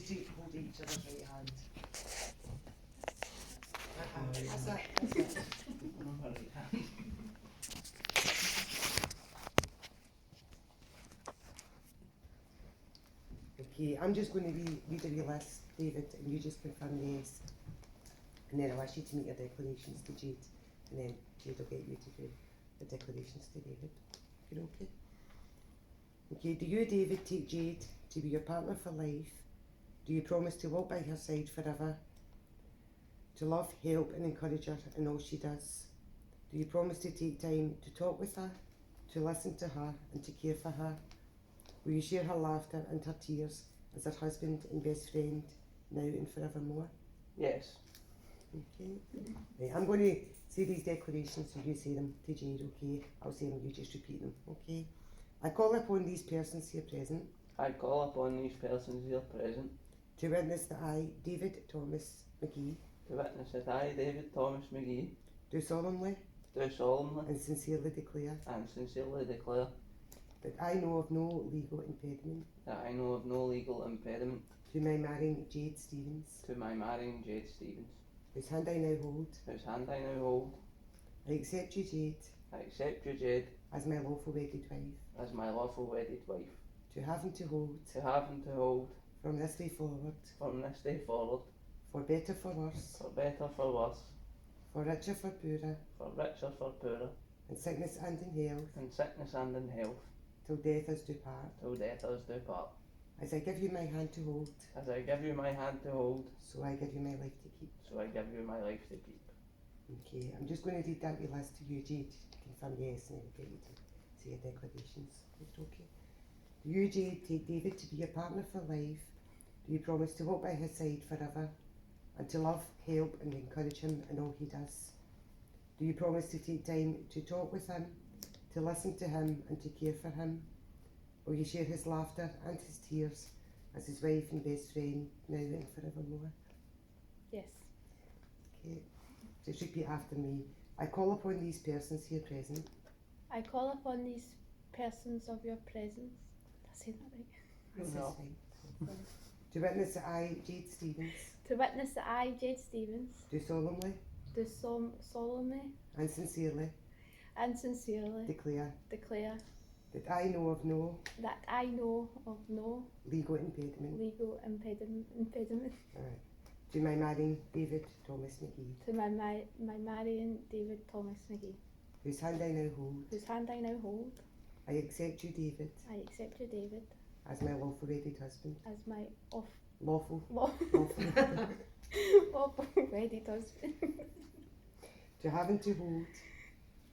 just hold each other's right hand. That's it. That's it. Okay, I'm just going to read a wee list, David, and you just confirm yes. And then I'll ask you to make your declarations to Jade, and then Jade will get you to do the declarations to David. You okay? Okay, do you, David, take Jade to be your partner for life? Do you promise to walk by her side forever? To love, help and encourage her in all she does? Do you promise to take time to talk with her, to listen to her and to care for her? Will you share her laughter and her tears as her husband and best friend now and forevermore? Yes. Okay. Right, I'm going to say these declarations so you say them to Jade, okay? I'll say them, you just repeat them, okay? I call upon these persons here present I call upon these persons here present to witness that I, David Thomas McGee, to witness that I, David Thomas McGee, do solemnly do solemnly and sincerely declare and sincerely declare that I know of no legal impediment that I know of no legal impediment to my marrying Jade Stevens, to my marrying Jade Stevens, whose hand I now hold. whose hand I now hold. I accept you, Jade, I accept you, Jade, as my lawful wedded wife, as my lawful wedded wife, to have and to hold, from this day forward, for better, for worse, for better, for worse, for richer, for poorer, for richer, for poorer, in sickness and in health, in sickness and in health, till death us do part. till death us do part. As I give you my hand to hold, As I give you my hand to hold, so I give you my life to keep. so I give you my life to keep. Okay, I'm just going to read that wee list to you, Jade, to confirm yes, and then we'll get you to say your declarations. Is it okay? Do you, Jade, take David to be your partner for life? Do you promise to walk by his side forever and to love, help and encourage him in all he does? Do you promise to take time to talk with him, to listen to him and to care for him? Will you share his laughter and his tears as his wife and best friend now and forevermore? Yes. Okay, just repeat after me. I call upon these persons here present I call upon these persons of your presence. Did I say that right? This is No. fine. To witness that I, Jade Stevens, To witness that I, Jade Stevens, do solemnly do solemnly and sincerely and sincerely declare declare that I know of no that I know of no legal impediment legal impediment to my marrying David Thomas McGee, to my marrying David Thomas McGee, whose hand I now hold. whose hand I now hold. I accept you, David, I accept you, David, as my lawful wedded husband. as my Lawful. lawful wedded husband. To have and to hold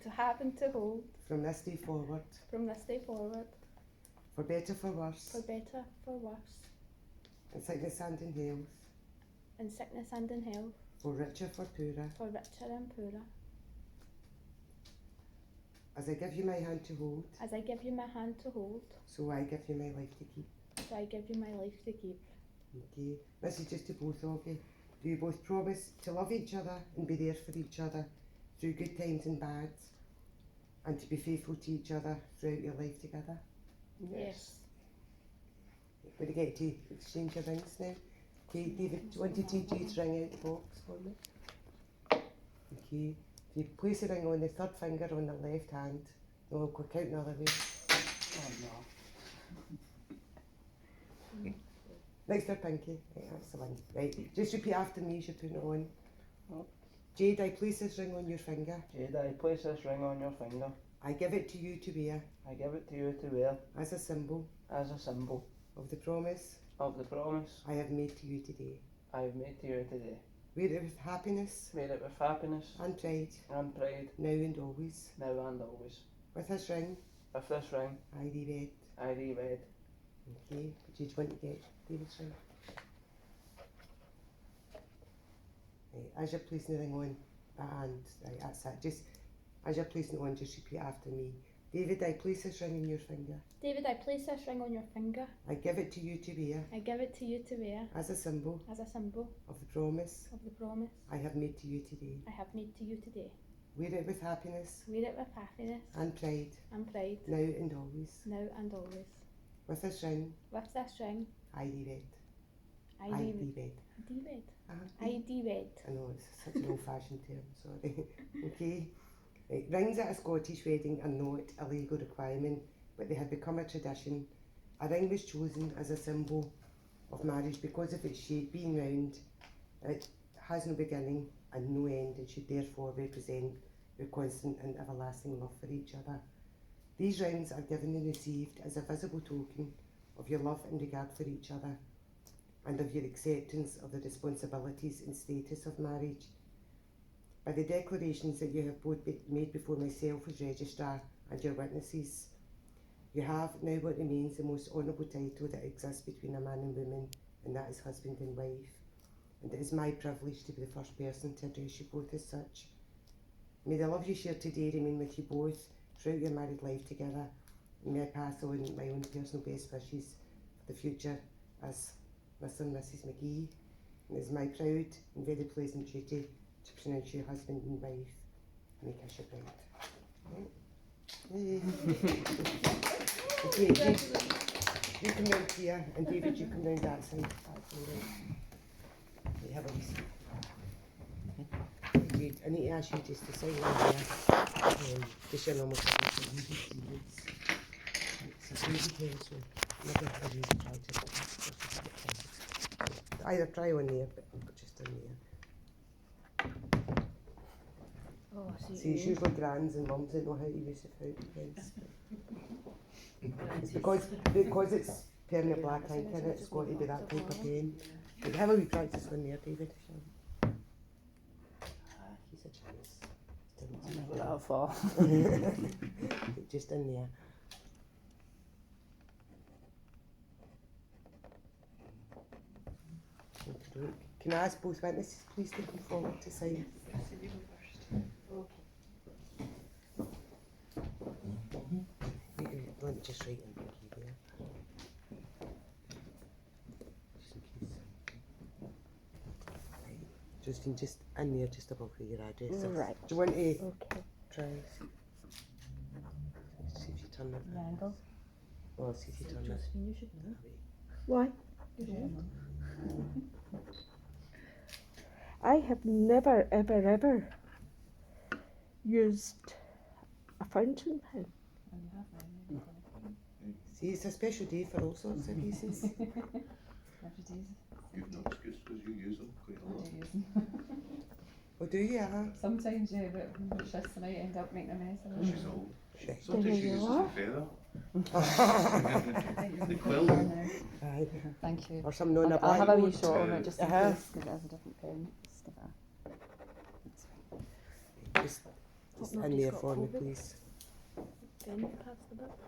To have and to hold from this day forward, from this day forward, for better, for worse, for better, for worse, in sickness and in health, in sickness and in health, for richer, for poorer, for richer and poorer. as I give you my hand to hold, As I give you my hand to hold, so I give you my life to keep. so I give you my life to keep. Okay, this is just to both of you. Do you both promise to love each other and be there for each other through good times and bad, and to be faithful to each other throughout your life together? Yes. We're going to get to exchange your rings now. Okay, David, do you want to take Jade's ring out the box for me? Okay, if you place the ring on the third finger on the left hand, then we'll click out another way. Oh no. Next to her pinky. Right, that's the one. Right, just repeat after me as you're putting it on. Oh. Jade, I place this ring on your finger. Jade, I place this ring on your finger. I give it to you to wear I give it to you to wear as a symbol as a symbol of the promise of the promise I have made to you today. I have made to you today. Wear it with happiness Wear it with happiness and pride, and pride, now and always. now and always. With this ring, With this ring, I thee wed. I thee wed. Okay, do you want to get David's ring? Right, as you're placing the ring on that hand, right, that's it. Just as you're placing it on, just repeat after me. David, I place this ring on your finger. David, I place this ring on your finger. I give it to you to wear I give it to you to wear as a symbol as a symbol of the promise of the promise I have made to you today. I have made to you today. Wear it with happiness Wear it with happiness and pride, and pride, now and always. now and always. With this ring, With this ring, I thee wed. ID wed. ID wed. Uh-huh. ID wed. I know, it's such an old-fashioned term, sorry. Okay. Right. Rings at a Scottish wedding are not a legal requirement, but they had become a tradition. A ring was chosen as a symbol of marriage because of its shape being round. It has no beginning and no end and should therefore represent your constant and everlasting love for each other. These rings are given and received as a visible token of your love and regard for each other and of your acceptance of the responsibilities and status of marriage. By the declarations that you have both made before myself as registrar and your witnesses, you have now what remains the most honourable title that exists between a man and woman, and that is husband and wife. And it is my privilege to be the first person to address you both as such. May the love you share today remain with you both throughout your married life together, and may I pass on my own personal best wishes for the future as Mr. and Mrs. McGee. And it is my proud and very pleasant duty to pronounce you husband and wife. And I kiss your bride. Okay, you come round here, and David, you come round that side. That's all right. You have a seat. Okay, I need to ask you just to sign on here. Just your normal signature. It's a easy pen, so never have you tried to. Either try on there, but just on there. Oh, See, it's usually grands and mums that know how to use the fountain pens. It's because it's permanent black ink in it, it's got to be that type of pen. But have a wee practice on there, David. He's a chance. Never that far. Just in there. Can I ask both witnesses please to come forward to sign? Don't just write in the key there. Just in case. Right. Justine, just in there, just above where your address is. Right. Do you want to Okay. try? See if you turn it. The angle. Oh, see if you turn it. Josephine, you should know. That way. Why? I have never, ever, ever used a fountain pen. See, it's a special day for all sorts of reasons. You've no excuse because you use them quite a lot. Oh, do you? Sometimes, yeah, but when we're shifts tonight, end up making a mess of it. She's old. Right. Sometimes she you uses are. the feather. The quill. Aye. Thank you. Or some non I'll have a wee blackboard. shot on it just in Uh-huh. case, because it has a different pen. Stick it. Just in there for me, please. Then you pass the book.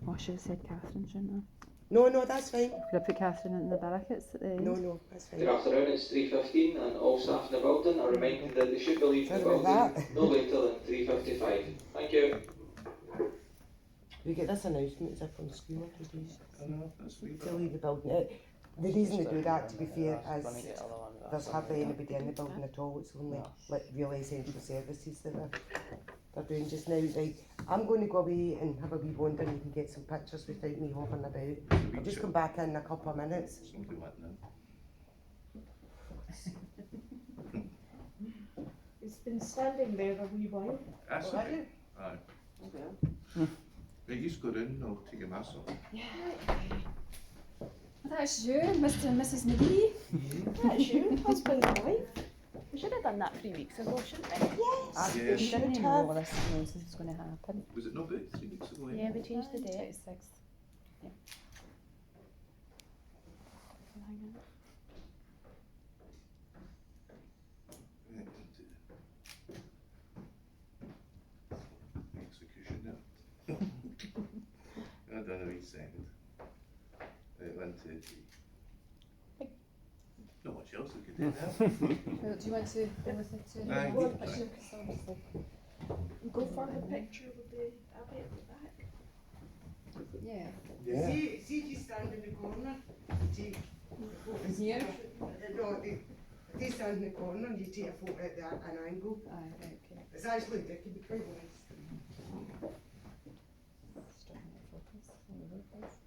Oh, I should have said Catherine, shouldn't I? No, that's fine. Could I put Catherine in the barricades at the end? No, that's fine. Good afternoon, it's 3:15 and all staff in the building are reminded that they should be leaving the Sorry about building that. no later than 3:55. Thank you. We get this announcement as if on school every day. I know, that's sweet. To leave the building. The reason they do that, to be fair, is Gonna get other one, but there's that's hardly something. anybody in the building at all. It's only No. like really essential services that they're doing just now. Right, I'm going to go away and have a wee wander and you can get some pictures without me hovering about. I'll just come back in a couple of minutes. Somebody went in. It's been standing there a wee while. That's Oh, okay. Aye. Right, he's got in, I'll take your mask off. That's you, Mr. and Mrs. McGee. That's you, husband and wife. We should have done that 3 weeks ago, shouldn't we? Yes. Yeah. We didn't know all this nonsense was going to happen. Was it not about 3 weeks ago? Yeah, we changed the date. 26th. Yeah. Right, into execution now. I don't know, he's second. Right, 1, 2, 3. Not much else we could do now. Well, do you want to go with it to Aye, the keep picture? it. Because obviously, Go for the picture with the Abbey at the back. yeah. Yeah. See if you stand in the corner. Here? No, they stand in the corner and you take a photo at an angle. Aye, right, okay. It's actually, it can be quite nice. Just trying to get focus. There we go, please.